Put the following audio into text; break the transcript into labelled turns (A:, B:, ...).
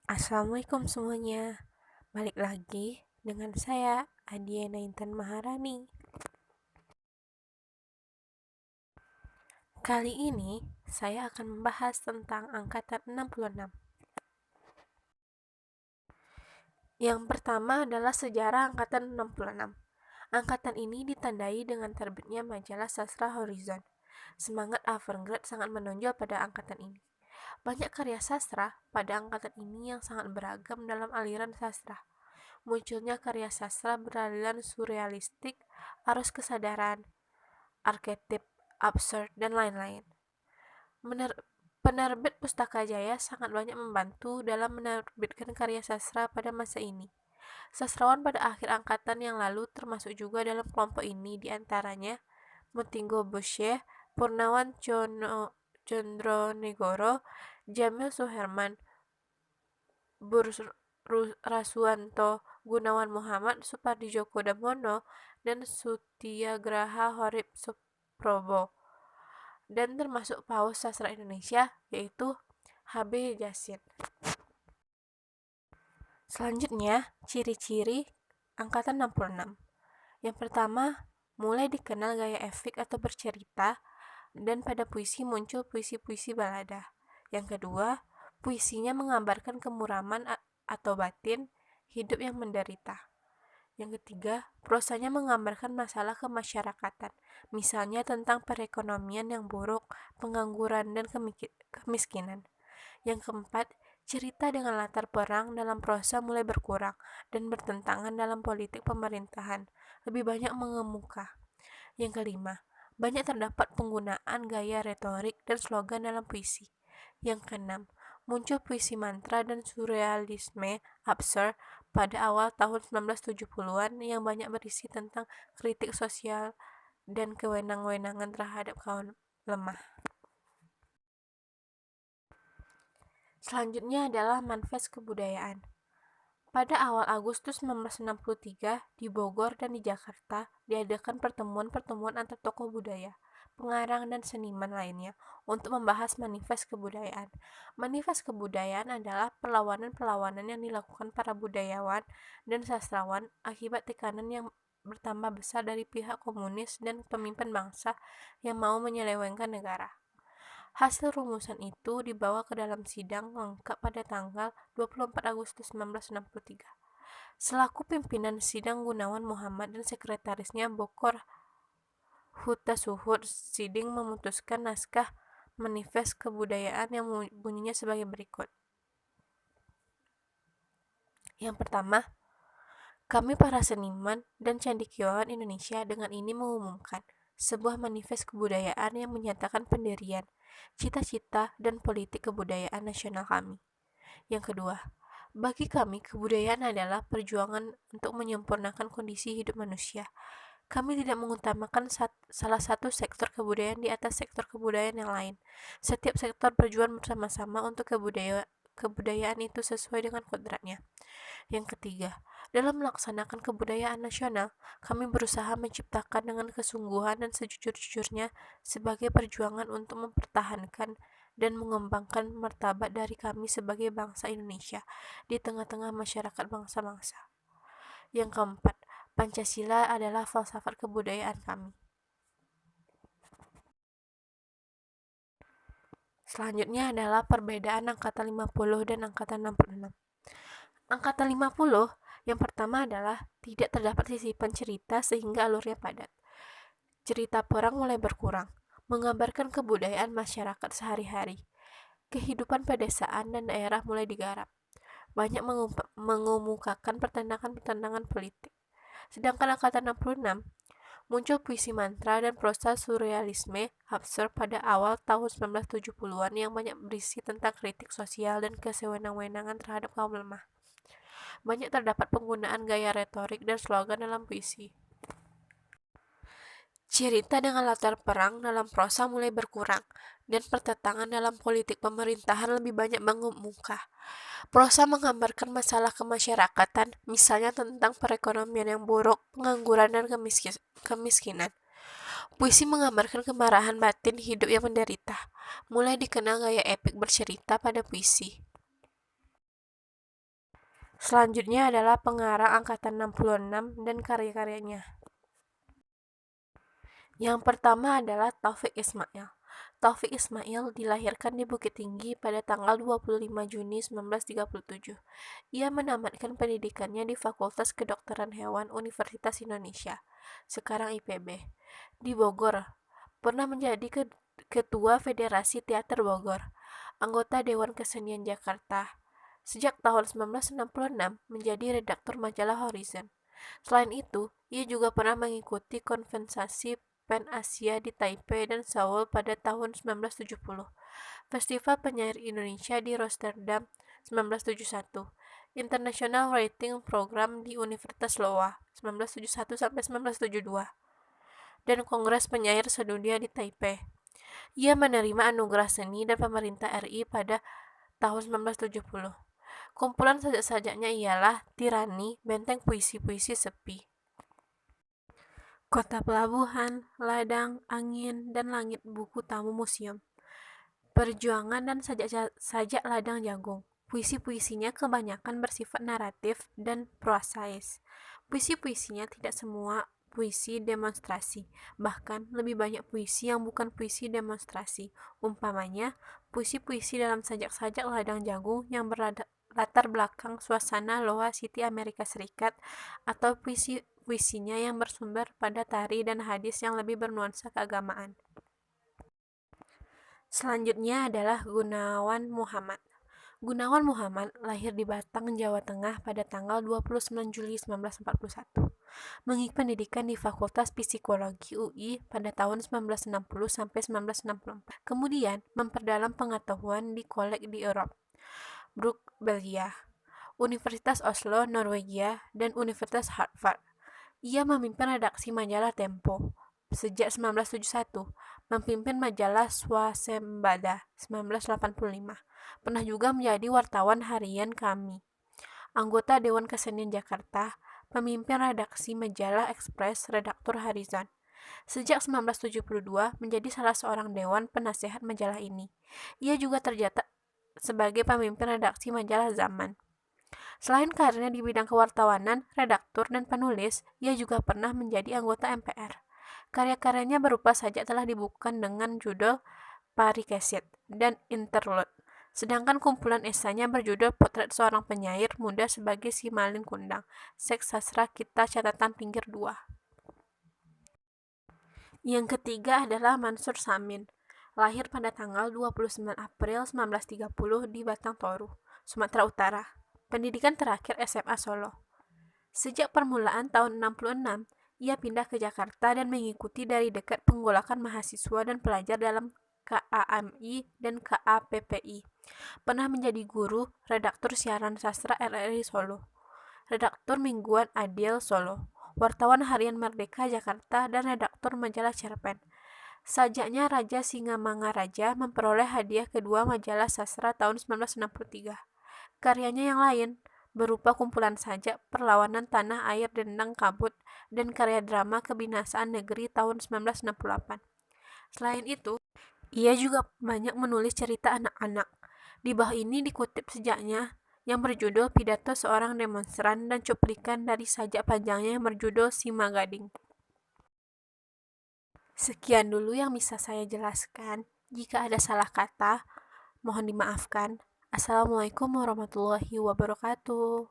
A: Assalamualaikum semuanya. Balik lagi dengan saya, Adiana Intan Maharani. Kali ini saya akan membahas tentang angkatan 66. Yang pertama adalah sejarah angkatan 66. Angkatan ini ditandai dengan terbitnya majalah sastra Horizon. Semangat avant-garde sangat menonjol pada angkatan ini. Banyak karya sastra pada angkatan ini yang sangat beragam dalam aliran sastra. Munculnya karya sastra beraliran surrealistik, arus kesadaran, arketip, absurd, dan lain-lain. Penerbit Pustaka Jaya sangat banyak membantu dalam menerbitkan karya sastra pada masa ini. Sastrawan pada akhir angkatan yang lalu termasuk juga dalam kelompok ini, diantaranya Mutinggo Bosye, Purnawan Condronegoro, Jamil Suherman, Rasuanto, Gunawan Muhammad, Supardi Djoko Damono, dan Sutiagraha Horib Suprobo, dan termasuk paus sastra Indonesia yaitu H.B. Jasin. Selanjutnya, ciri-ciri angkatan 66. Yang pertama, mulai dikenal gaya epik atau bercerita, dan pada puisi muncul puisi-puisi balada. Yang kedua, puisinya menggambarkan kemuraman atau batin hidup yang menderita. Yang ketiga, prosanya menggambarkan masalah kemasyarakatan, misalnya tentang perekonomian yang buruk, pengangguran, dan kemiskinan. Yang keempat, cerita dengan latar perang dalam prosa mulai berkurang dan bertentangan dalam politik pemerintahan, lebih banyak mengemuka. Yang kelima, banyak terdapat penggunaan gaya retorik dan slogan dalam puisi. Yang keenam, muncul puisi mantra dan surrealisme absurd pada awal tahun 1970-an yang banyak berisi tentang kritik sosial dan kewenang-wenangan terhadap kaum lemah. Selanjutnya adalah manifest kebudayaan. Pada awal Agustus 1963, di Bogor dan di Jakarta diadakan pertemuan-pertemuan antar tokoh budaya, pengarang, dan seniman lainnya untuk membahas manifest kebudayaan. Manifest kebudayaan adalah perlawanan-perlawanan yang dilakukan para budayawan dan sastrawan akibat tekanan yang bertambah besar dari pihak komunis dan pemimpin bangsa yang mau menyelewengkan negara. Hasil rumusan itu dibawa ke dalam sidang lengkap pada tanggal 24 Agustus 1963. Selaku pimpinan sidang Gunawan Muhammad dan sekretarisnya Bokor Hutasuhud, sidang memutuskan naskah manifest kebudayaan yang bunyinya sebagai berikut. Yang pertama, kami para seniman dan cendekiawan Indonesia dengan ini mengumumkan sebuah manifest kebudayaan yang menyatakan pendirian, cita-cita, dan politik kebudayaan nasional kami. Yang kedua, bagi kami kebudayaan adalah perjuangan untuk menyempurnakan kondisi hidup manusia. Kami tidak mengutamakan salah satu sektor kebudayaan di atas sektor kebudayaan yang lain. Setiap sektor berjuang bersama-sama untuk kebudayaan itu sesuai dengan kodratnya. Yang ketiga, dalam melaksanakan kebudayaan nasional, kami berusaha menciptakan dengan kesungguhan dan sejujur-jujurnya sebagai perjuangan untuk mempertahankan dan mengembangkan martabat dari kami sebagai bangsa Indonesia di tengah-tengah masyarakat bangsa-bangsa. Yang keempat, Pancasila adalah falsafat kebudayaan kami. Selanjutnya adalah perbedaan angkatan 50 dan angkatan 66. Angkatan 50 yang pertama adalah tidak terdapat sisipan cerita sehingga alurnya padat. Cerita perang mulai berkurang, menggambarkan kebudayaan masyarakat sehari-hari. Kehidupan pedesaan dan daerah mulai digarap. Banyak mengemukakan pertentangan-pertentangan politik. Sedangkan angkatan 66 muncul puisi mantra dan prosa surrealisme absurd pada awal tahun 1970-an yang banyak berisi tentang kritik sosial dan kesewenang-wenangan terhadap kaum lemah. Banyak terdapat penggunaan gaya retorik dan slogan dalam puisi. Cerita dengan latar perang dalam prosa mulai berkurang, dan pertentangan dalam politik pemerintahan lebih banyak mengemuka. Prosa menggambarkan masalah kemasyarakatan, misalnya tentang perekonomian yang buruk, pengangguran, dan kemiskinan. Puisi menggambarkan kemarahan batin hidup yang menderita. Mulai dikenal gaya epik bercerita pada puisi. Selanjutnya adalah pengarang Angkatan 66 dan karya-karyanya. Yang pertama adalah Taufik Ismail. Taufik Ismail dilahirkan di Bukit Tinggi pada tanggal 25 Juni 1937. Ia menamatkan pendidikannya di Fakultas Kedokteran Hewan Universitas Indonesia, sekarang IPB, di Bogor. Pernah menjadi Ketua Federasi Teater Bogor, anggota Dewan Kesenian Jakarta. Sejak tahun 1966 menjadi redaktur majalah Horizon. Selain itu, ia juga pernah mengikuti konferensi Pan Asia di Taipei dan Seoul pada tahun 1970, Festival Penyair Indonesia di Rotterdam 1971, International Writing Program di Universitas Iowa 1971-1972, dan Kongres Penyair Sedunia di Taipei. Ia menerima anugerah seni dan pemerintah RI pada tahun 1970. Kumpulan sajak-sajaknya ialah Tirani, Benteng Puisi-Puisi Sepi, Kota Pelabuhan, Ladang, Angin, dan Langit Buku Tamu Museum, Perjuangan, dan sajak Ladang Jagung. Puisi-puisinya kebanyakan bersifat naratif dan prosais. Puisi-puisinya tidak semua puisi demonstrasi, bahkan lebih banyak puisi yang bukan puisi demonstrasi. Umpamanya, puisi-puisi dalam sajak-sajak Ladang Jagung yang berlatar belakang suasana Iowa City, Amerika Serikat, atau puisinya yang bersumber pada tari dan hadis yang lebih bernuansa keagamaan. Selanjutnya adalah Gunawan Muhammad. Gunawan Muhammad lahir di Batang, Jawa Tengah pada tanggal 29 Juli 1941. Mengikuti pendidikan di Fakultas Psikologi UI pada tahun 1960 sampai 1964. Kemudian memperdalam pengetahuan di kolej di Eropa, Brugge, Belgia, Universitas Oslo, Norwegia, dan Universitas Harvard. Ia memimpin redaksi majalah Tempo sejak 1971, memimpin majalah Swasembada 1985. Pernah juga menjadi wartawan harian Kami, anggota Dewan Kesenian Jakarta, pemimpin redaksi majalah Express, redaktur Horizon. Sejak 1972 menjadi salah seorang dewan penasehat majalah ini. Ia juga tercatat sebagai pemimpin redaksi majalah Zaman. Selain karirnya di bidang kewartawanan, redaktur, dan penulis, ia juga pernah menjadi anggota MPR. Karya-karyanya berupa sajak telah dibukukan dengan judul Parikesit dan Interlude. Sedangkan kumpulan esainya berjudul Potret Seorang Penyair Muda sebagai Si Malin Kundang, Seks Sastra Kita Catatan Pinggir 2. Yang ketiga adalah Mansur Samin. Lahir pada tanggal 29 April 1930 di Batang Toru, Sumatera Utara. Pendidikan terakhir SMA Solo. Sejak permulaan tahun 66, ia pindah ke Jakarta dan mengikuti dari dekat penggolakan mahasiswa dan pelajar dalam KAMI dan KAPPI. Pernah menjadi guru, redaktur siaran sastra RRI Solo, redaktur mingguan Adil Solo, wartawan harian Merdeka Jakarta, dan redaktur majalah Cerpen. Sajaknya Raja Singamangaraja memperoleh hadiah kedua majalah sastra tahun 1963. Karyanya yang lain berupa kumpulan sajak Perlawanan Tanah Air Dendang Kabut dan karya drama Kebinasaan Negeri tahun 1968. Selain itu, ia juga banyak menulis cerita anak-anak. Di bawah ini dikutip sejaknya yang berjudul Pidato Seorang Demonstran dan cuplikan dari sajak panjangnya yang berjudul Si Magading. Sekian dulu yang bisa saya jelaskan. Jika ada salah kata, mohon dimaafkan. Assalamualaikum warahmatullahi wabarakatuh.